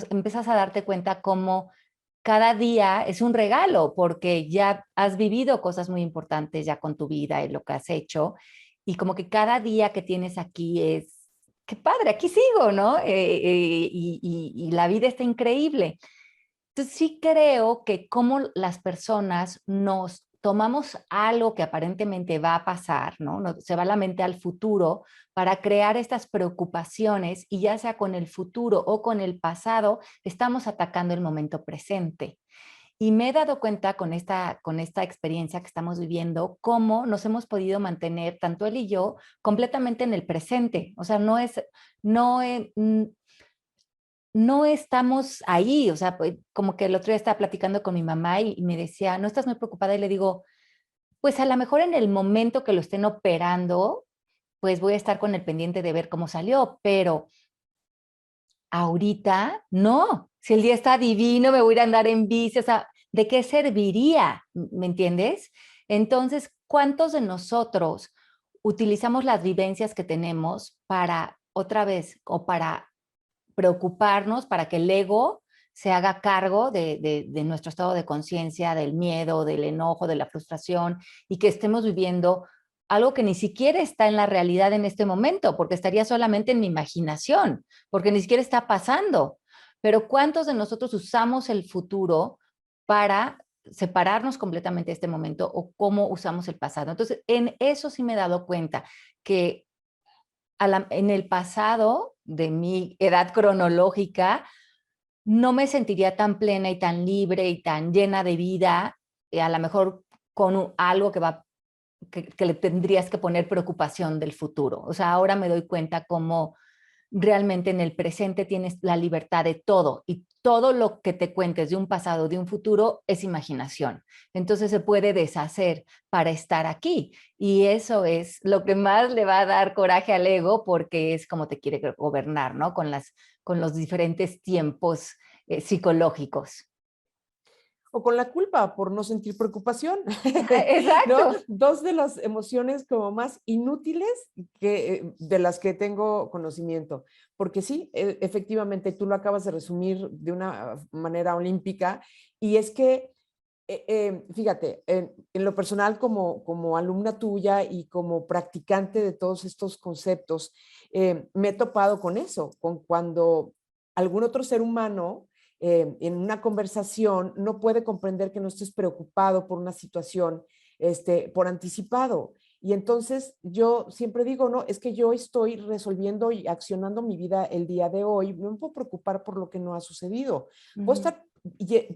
C: empiezas a darte cuenta cómo cada día es un regalo porque ya has vivido cosas muy importantes ya con tu vida y lo que has hecho. Y como que cada día que tienes aquí es, qué padre, aquí sigo, ¿no? Y la vida está increíble. Entonces sí creo que como las personas nos tomamos algo que aparentemente va a pasar, ¿no? Se va la mente al futuro para crear estas preocupaciones y ya sea con el futuro o con el pasado, estamos atacando el momento presente. Y me he dado cuenta con esta experiencia que estamos viviendo, cómo nos hemos podido mantener, tanto él y yo, completamente en el presente. O sea, no, no estamos ahí, o sea, pues, como que el otro día estaba platicando con mi mamá y me decía, ¿no estás muy preocupada? Y le digo, pues a lo mejor en el momento que lo estén operando, pues voy a estar con el pendiente de ver cómo salió, pero ahorita no. Si el día está divino, me voy a ir a andar en bici, o sea, ¿de qué serviría? ¿Me entiendes? Entonces, ¿cuántos de nosotros utilizamos las vivencias que tenemos para otra vez o para preocuparnos, para que el ego se haga cargo de nuestro estado de conciencia, del miedo, del enojo, de la frustración, y que estemos viviendo algo que ni siquiera está en la realidad en este momento, porque estaría solamente en mi imaginación, porque ni siquiera está pasando. Pero ¿cuántos de nosotros usamos el futuro para separarnos completamente de este momento, o cómo usamos el pasado? Entonces, en eso sí me he dado cuenta que en el pasado de mi edad cronológica no me sentiría tan plena y tan libre y tan llena de vida, a lo mejor con algo que le tendrías que poner preocupación del futuro. O sea, ahora me doy cuenta cómo realmente en el presente tienes la libertad de todo, y todo lo que te cuentes de un pasado, de un futuro, es imaginación. Entonces se puede deshacer para estar aquí, y eso es lo que más le va a dar coraje al ego, porque es como te quiere gobernar, ¿no? Con los diferentes tiempos psicológicos.
B: O con la culpa por no sentir preocupación, ¿no?
C: Exacto.
B: Dos de las emociones como más inútiles de las que tengo conocimiento. Porque sí, efectivamente, tú lo acabas de resumir de una manera olímpica, y es que, fíjate, en lo personal como alumna tuya y como practicante de todos estos conceptos, me he topado con eso, con cuando algún otro ser humano en una conversación no puede comprender que no estés preocupado por una situación por anticipado. Y entonces yo siempre digo, no, es que yo estoy resolviendo y accionando mi vida el día de hoy, no me puedo preocupar por lo que no ha sucedido. Puedo estar,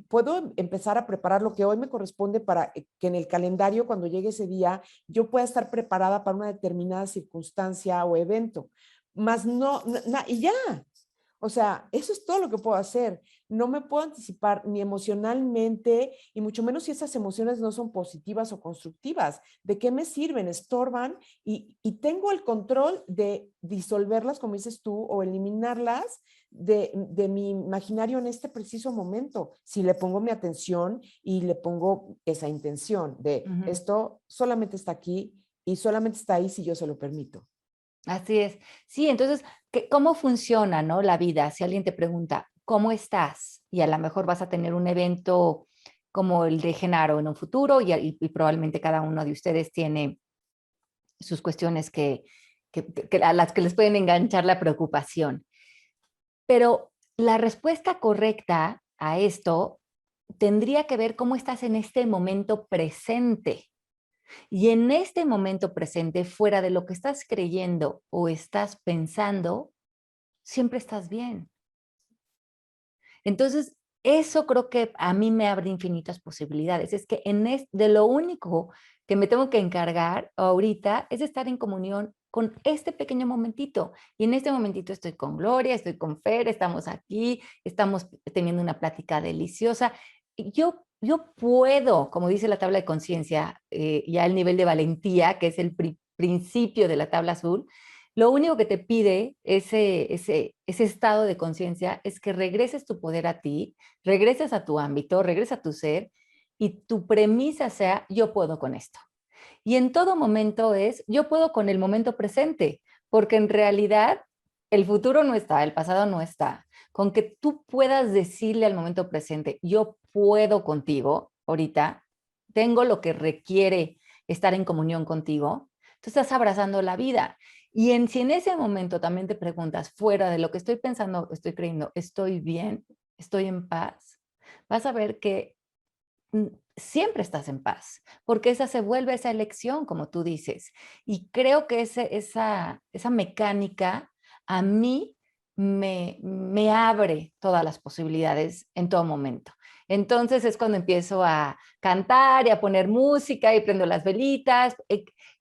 B: puedo empezar a preparar lo que hoy me corresponde para que en el calendario, cuando llegue ese día, yo pueda estar preparada para una determinada circunstancia o evento. Más no, y ya. O sea, eso es todo lo que puedo hacer. No me puedo anticipar ni emocionalmente, y mucho menos si esas emociones no son positivas o constructivas. ¿De qué me sirven? Estorban, y tengo el control de disolverlas, como dices tú, o eliminarlas de mi imaginario en este preciso momento, si le pongo mi atención y le pongo esa intención de esto solamente está aquí y solamente está ahí si yo se lo permito.
C: Así es. Sí, entonces, ¿cómo funciona, no, la vida? Si alguien te pregunta, ¿cómo estás? Y a lo mejor vas a tener un evento como el de Genaro en un futuro, y probablemente cada uno de ustedes tiene sus cuestiones a las que les pueden enganchar la preocupación. Pero la respuesta correcta a esto tendría que ver cómo estás en este momento presente. Y en este momento presente, fuera de lo que estás creyendo o estás pensando, siempre estás bien. Entonces, eso creo que a mí me abre infinitas posibilidades. Es que de lo único que me tengo que encargar ahorita es estar en comunión con este pequeño momentito. Y en este momentito estoy con Gloria, estoy con Fer, estamos aquí, estamos teniendo una plática deliciosa. Yo puedo, como dice la tabla de conciencia, ya el nivel de valentía, que es el principio de la tabla azul. Lo único que te pide ese estado de conciencia es que regreses tu poder a ti, regreses a tu ámbito, regreses a tu ser, y tu premisa sea: yo puedo con esto. Y en todo momento yo puedo con el momento presente, porque en realidad el futuro no está, el pasado no está. Con que tú puedas decirle al momento presente: yo puedo contigo ahorita, tengo lo que requiere estar en comunión contigo, tú estás abrazando la vida. Y si en ese momento también te preguntas, fuera de lo que estoy pensando, estoy creyendo, ¿estoy bien? ¿Estoy en paz? Vas a ver que siempre estás en paz, porque esa se vuelve esa elección, como tú dices. Y creo que esa mecánica a mí me abre todas las posibilidades en todo momento. Entonces es cuando empiezo a cantar y a poner música y prendo las velitas,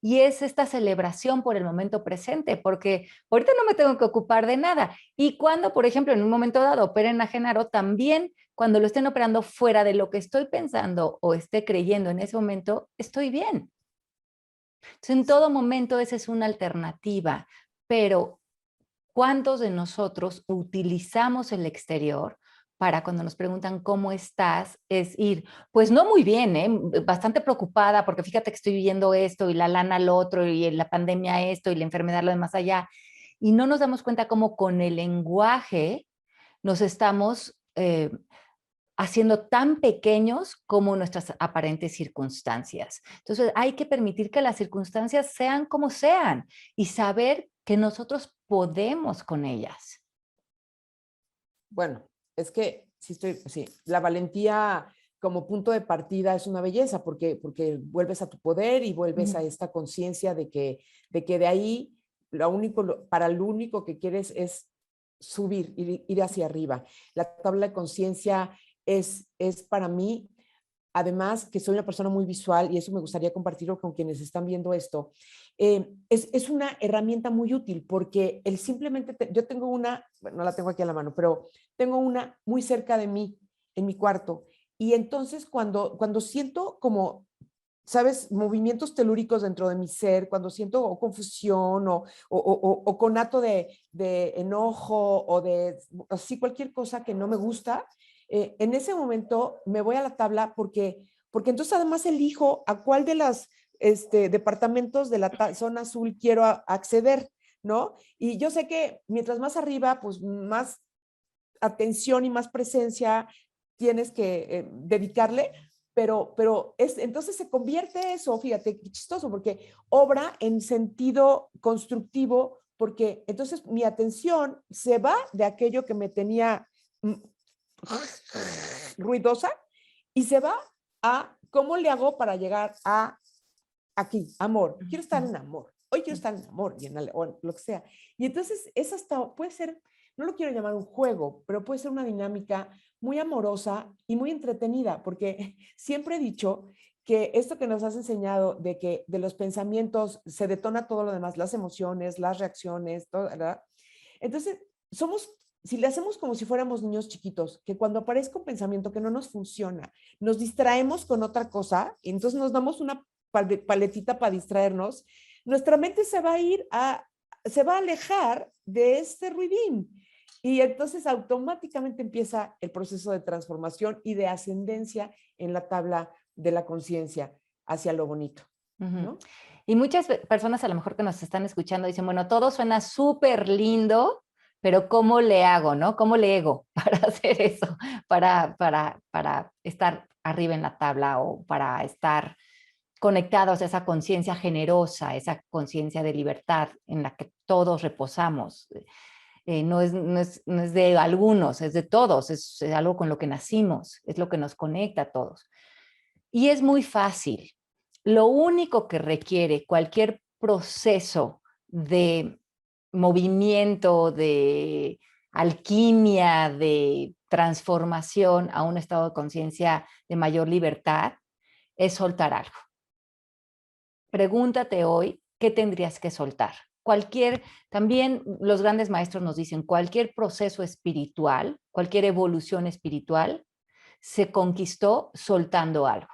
C: y es esta celebración por el momento presente, porque ahorita no me tengo que ocupar de nada. Y cuando, por ejemplo, en un momento dado operen a Genaro, también cuando lo estén operando fuera de lo que estoy pensando o esté creyendo en ese momento, estoy bien. Entonces, en todo momento esa es una alternativa, pero ¿cuántos de nosotros utilizamos el exterior para cuando nos preguntan cómo estás? Es ir, pues no muy bien, bastante preocupada, porque fíjate que estoy viviendo esto y la lana lo otro y la pandemia esto y la enfermedad lo de más allá. Y no nos damos cuenta cómo con el lenguaje nos estamos haciendo tan pequeños como nuestras aparentes circunstancias. Entonces hay que permitir que las circunstancias sean como sean y saber que nosotros podemos con ellas.
B: Bueno, es que sí, la valentía como punto de partida es una belleza porque vuelves a tu poder y vuelves a esta conciencia de que de ahí para lo único que quieres es subir, ir hacia arriba. La tabla de conciencia es para mí, además que soy una persona muy visual y eso me gustaría compartirlo con quienes están viendo esto, es una herramienta muy útil porque el simplemente, yo tengo una, bueno, no la tengo aquí a la mano, pero tengo una muy cerca de mí, en mi cuarto, y entonces cuando siento como, ¿sabes? Movimientos telúricos dentro de mi ser, cuando siento o confusión o conato de enojo o de así cualquier cosa que no me gusta, en ese momento me voy a la tabla porque entonces además elijo a cuál de los departamentos de la zona azul quiero acceder, ¿no? Y yo sé que mientras más arriba, pues más atención y más presencia tienes que dedicarle, pero entonces se convierte eso, fíjate, qué chistoso, porque obra en sentido constructivo, porque entonces mi atención se va de aquello que me tenía ruidosa y se va a cómo le hago para llegar a aquí, amor. Quiero estar en amor. Hoy quiero estar en amor y o lo que sea. Y entonces es hasta, puede ser, no lo quiero llamar un juego, pero puede ser una dinámica muy amorosa y muy entretenida, porque siempre he dicho que esto que nos has enseñado de que de los pensamientos se detona todo lo demás, las emociones, las reacciones, todo, ¿verdad? Entonces, si le hacemos como si fuéramos niños chiquitos, que cuando aparezca un pensamiento que no nos funciona, nos distraemos con otra cosa, y entonces nos damos una paletita para distraernos, nuestra mente se va a alejar de este ruidín. Y entonces automáticamente empieza el proceso de transformación y de ascendencia en la tabla de la conciencia hacia lo bonito, ¿no?
C: Y muchas personas a lo mejor que nos están escuchando dicen, bueno, todo suena súper lindo, pero ¿cómo le hago, no? ¿Cómo le hago para hacer eso? Para estar arriba en la tabla o para estar conectados a esa conciencia generosa, esa conciencia de libertad en la que todos reposamos. No es de algunos, es de todos, es algo con lo que nacimos, es lo que nos conecta a todos. Y es muy fácil. Lo único que requiere cualquier proceso de movimiento, de alquimia, de transformación a un estado de conciencia de mayor libertad, es soltar algo. Pregúntate hoy, ¿qué tendrías que soltar? También los grandes maestros nos dicen, cualquier proceso espiritual, cualquier evolución espiritual, se conquistó soltando algo.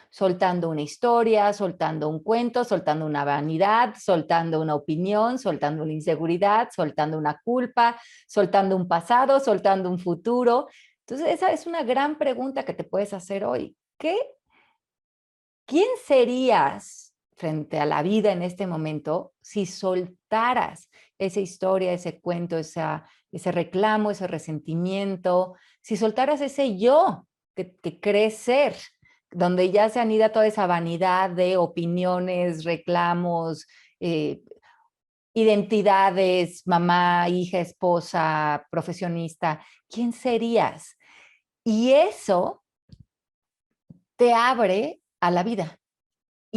C: Soltando una historia, soltando un cuento, soltando una vanidad, soltando una opinión, soltando una inseguridad, soltando una culpa, soltando un pasado, soltando un futuro. Entonces, esa es una gran pregunta que te puedes hacer hoy. ¿Quién serías frente a la vida en este momento si soltaras esa historia, ese cuento, ese reclamo, ese resentimiento, si soltaras ese yo que crees ser, donde ya se anida toda esa vanidad de opiniones, reclamos, identidades, mamá, hija, esposa, profesionista? ¿Quién serías? Y eso te abre a la vida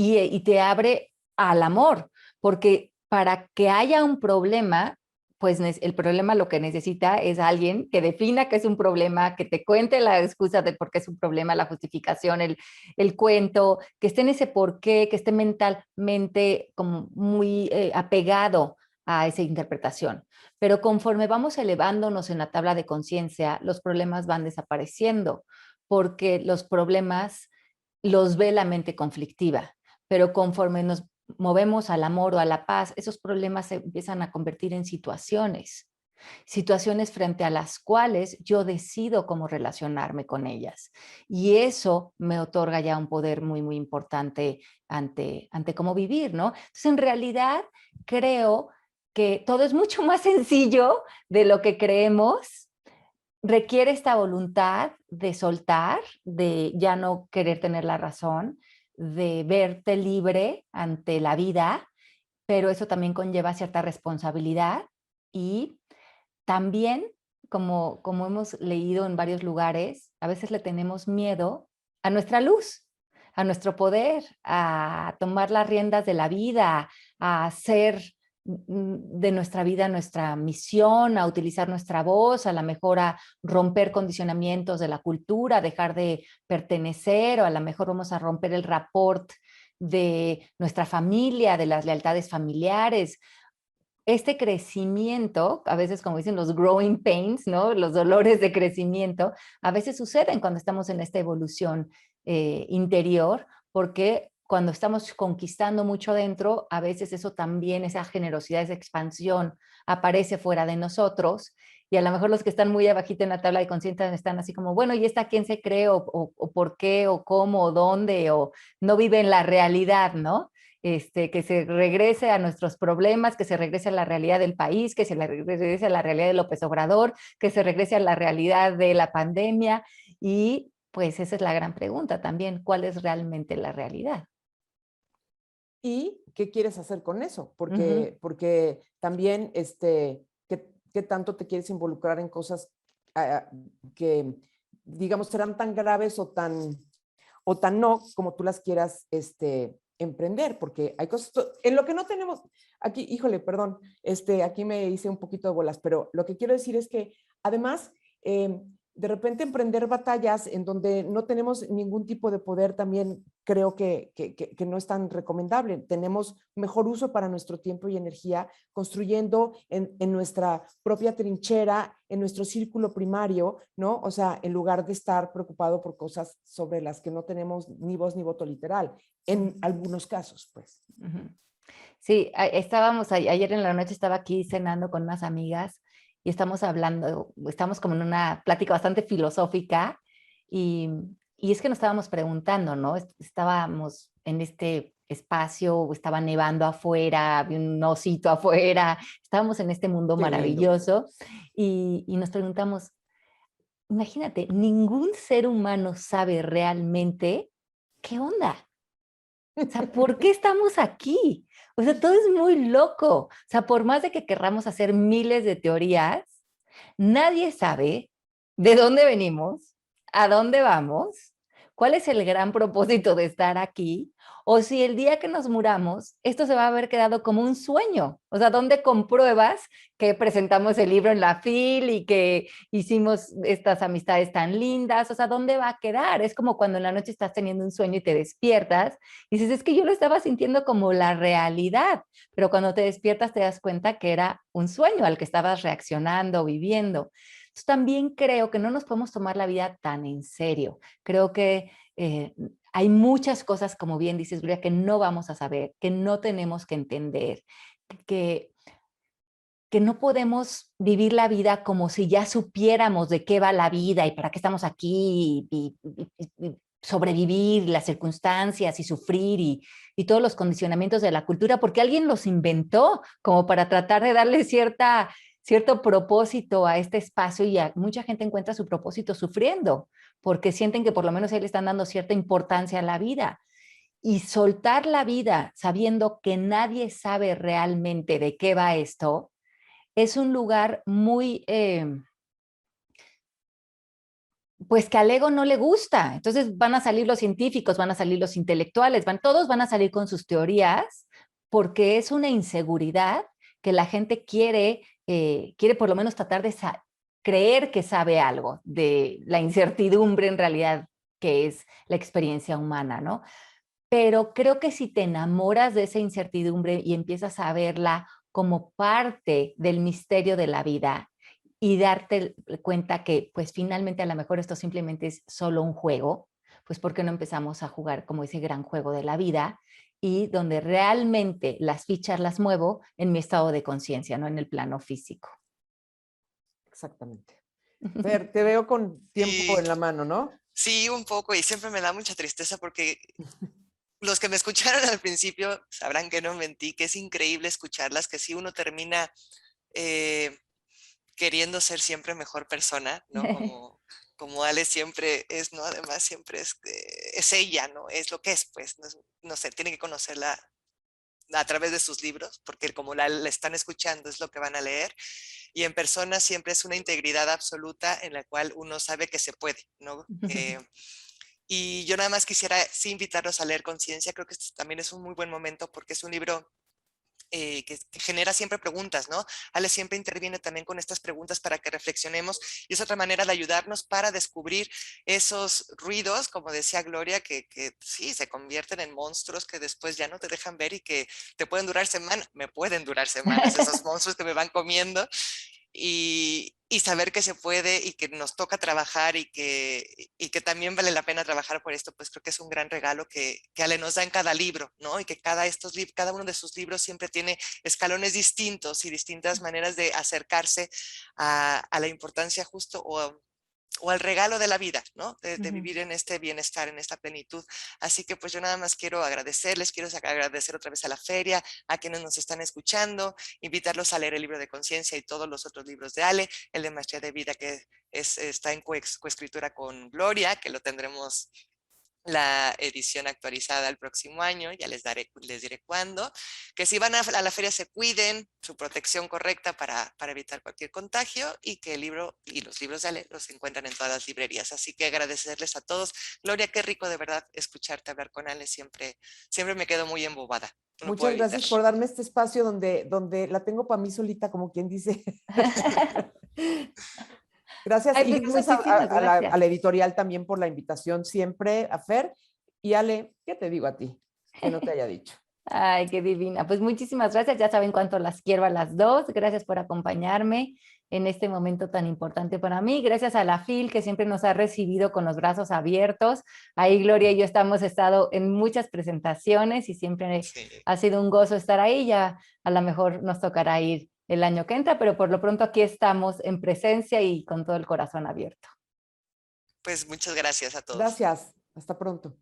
C: y te abre al amor, porque para que haya un problema, pues el problema lo que necesita es alguien que defina que es un problema, que te cuente la excusa de por qué es un problema, la justificación, el cuento, que esté en ese porqué, que esté mentalmente como muy apegado a esa interpretación. Pero conforme vamos elevándonos en la tabla de conciencia, los problemas van desapareciendo, porque los problemas los ve la mente conflictiva, pero conforme nos movemos al amor o a la paz, esos problemas se empiezan a convertir en situaciones frente a las cuales yo decido cómo relacionarme con ellas. Y eso me otorga ya un poder muy, muy importante ante cómo vivir, ¿no? Entonces, en realidad, creo que todo es mucho más sencillo de lo que creemos requiere esta voluntad de soltar, de ya no querer tener la razón, de verte libre ante la vida, pero eso también conlleva cierta responsabilidad y también, como hemos leído en varios lugares, a veces le tenemos miedo a nuestra luz, a nuestro poder, a tomar las riendas de la vida, a hacer de nuestra vida nuestra misión, a utilizar nuestra voz, a lo mejor a romper condicionamientos de la cultura, a dejar de pertenecer, o a lo mejor vamos a romper el rapport de nuestra familia, de las lealtades familiares. Este crecimiento, a veces como dicen los growing pains, ¿no? Los dolores de crecimiento, a veces suceden cuando estamos en esta evolución interior, porque cuando estamos conquistando mucho dentro, a veces eso también, esa generosidad, esa expansión aparece fuera de nosotros, y a lo mejor los que están muy abajito en la tabla de conciencia están así como, bueno, ¿y esta quién se cree? O por qué? ¿O cómo? ¿O dónde? ¿O no vive en la realidad? ¿No? Que se regrese a nuestros problemas, que se regrese a la realidad del país, que se regrese a la realidad de López Obrador, que se regrese a la realidad de la pandemia. Y pues esa es la gran pregunta también, ¿cuál es realmente la realidad?
B: ¿Y qué quieres hacer con eso?
C: Ujú.
B: Porque también, ¿qué tanto te quieres involucrar en cosas que, digamos, serán tan graves o tan no como tú las quieras emprender? Porque hay cosas, en lo que no tenemos, aquí, híjole, perdón, aquí me hice un poquito de bolas, pero lo que quiero decir es que además, de repente emprender batallas en donde no tenemos ningún tipo de poder también creo que no es tan recomendable. Tenemos mejor uso para nuestro tiempo y energía construyendo en nuestra propia trinchera, en nuestro círculo primario, ¿no? O sea, en lugar de estar preocupado por cosas sobre las que no tenemos ni voz ni voto literal, en algunos casos, pues.
C: Ujú. Sí, estábamos, ayer en la noche estaba aquí cenando con unas amigas y estamos hablando, estamos como en una plática bastante filosófica y, y es que nos estábamos preguntando, ¿no? Estábamos en este espacio, estaba nevando afuera, había un osito afuera, estábamos en este mundo
B: Qué lindo.
C: maravilloso y nos preguntamos, imagínate, ningún ser humano sabe realmente qué onda. O sea, ¿por qué estamos aquí? O sea, todo es muy loco. O sea, por más de que querramos hacer miles de teorías, nadie sabe de dónde venimos, a dónde vamos, cuál es el gran propósito de estar aquí, o si el día que nos muramos, esto se va a haber quedado como un sueño. O sea, ¿dónde compruebas que presentamos el libro en la FIL y que hicimos estas amistades tan lindas? O sea, ¿dónde va a quedar? Es como cuando en la noche estás teniendo un sueño y te despiertas y dices, es que yo lo estaba sintiendo como la realidad, pero cuando te despiertas te das cuenta que era un sueño al que estabas reaccionando, viviendo. Entonces, también creo que no nos podemos tomar la vida tan en serio. Creo que hay muchas cosas, como bien dices, Gloria, que no vamos a saber, que no tenemos que entender, que, que no podemos vivir la vida como si ya supiéramos de qué va la vida y para qué estamos aquí y sobrevivir las circunstancias y sufrir y todos los condicionamientos de la cultura, porque alguien los inventó como para tratar de darle cierto propósito a este espacio y mucha gente encuentra su propósito sufriendo, porque sienten que por lo menos ahí le están dando cierta importancia a la vida. Y soltar la vida sabiendo que nadie sabe realmente de qué va esto, es un lugar muy, pues que al ego no le gusta. Entonces van a salir los científicos, van a salir los intelectuales, todos van a salir con sus teorías porque es una inseguridad que la gente quiere por lo menos tratar de creer que sabe algo de la incertidumbre en realidad que es la experiencia humana, ¿no? Pero creo que si te enamoras de esa incertidumbre y empiezas a verla como parte del misterio de la vida y darte cuenta que pues finalmente a lo mejor esto simplemente es solo un juego, pues ¿por qué no empezamos a jugar como ese gran juego de la vida y donde realmente las fichas las muevo en mi estado de conciencia, no en el plano físico?
B: Exactamente. Fer, te veo con tiempo
A: Y
B: en la mano, ¿no?
A: sí, un poco, y siempre me da mucha tristeza porque los que me escucharon al principio sabrán que no mentí, que es increíble escucharlas, que si uno termina eh, queriendo ser siempre mejor persona, ¿no? Como Ale siempre es, ¿no? Además siempre es ella, ¿no? Es lo que es, pues, no sé, tiene que conocerla a través de sus libros, porque como la están escuchando es lo que van a leer, y en persona siempre es una integridad absoluta en la cual uno sabe que se puede, ¿no? Y yo nada más quisiera sí invitarlos a leer Conciencia, creo que este también es un muy buen momento porque es un libro que genera siempre preguntas, ¿no? Ale siempre interviene también con estas preguntas para que reflexionemos y es otra manera de ayudarnos para descubrir esos ruidos, como decía Gloria, que sí, se convierten en monstruos que después ya no te dejan ver y que te pueden durar semanas, me pueden durar semanas esos monstruos que me van comiendo y saber que se puede y que nos toca trabajar y que también vale la pena trabajar por esto, pues creo que es un gran regalo que Ale nos da en cada libro, ¿no? Y que cada uno de sus libros siempre tiene escalones distintos y distintas maneras de acercarse a la importancia justo o al regalo de la vida, ¿no? De vivir en este bienestar, en esta plenitud. Así que pues yo nada más quiero agradecerles, quiero agradecer otra vez a la feria, a quienes nos están escuchando, invitarlos a leer el libro de Conciencia y todos los otros libros de Ale, el de Maestría de Vida que está en coescritura con Gloria, que lo tendremos la edición actualizada el próximo año, ya les diré cuándo, que si van a la feria se cuiden, su protección correcta para evitar cualquier contagio y que el libro y los libros de Ale los encuentran en todas las librerías. Así que agradecerles a todos. Gloria, qué rico de verdad escucharte hablar con Ale, siempre me quedo muy embobada. No lo puedo
B: Muchas
A: evitar.
B: gracias por darme este espacio donde la tengo para mí solita, como quien dice. Gracias
C: Ay,
B: y
C: pues
B: gracias
C: muchísimas
B: a
C: gracias.
B: la editorial también por la invitación siempre, a Fer. Y Ale, ¿qué te digo a ti? Que no te haya dicho.
C: Ay, qué divina. Pues muchísimas gracias. Ya saben cuánto las quiero a las dos. Gracias por acompañarme en este momento tan importante para mí. Gracias a la FIL que siempre nos ha recibido con los brazos abiertos. Ahí Gloria y yo hemos estado en muchas presentaciones y siempre
A: Sí.
C: ha sido un gozo estar ahí. Ya a lo mejor nos tocará ir el año que entra, pero por lo pronto aquí estamos en presencia y con todo el corazón abierto.
A: Pues muchas gracias a todos.
B: Gracias. Hasta pronto.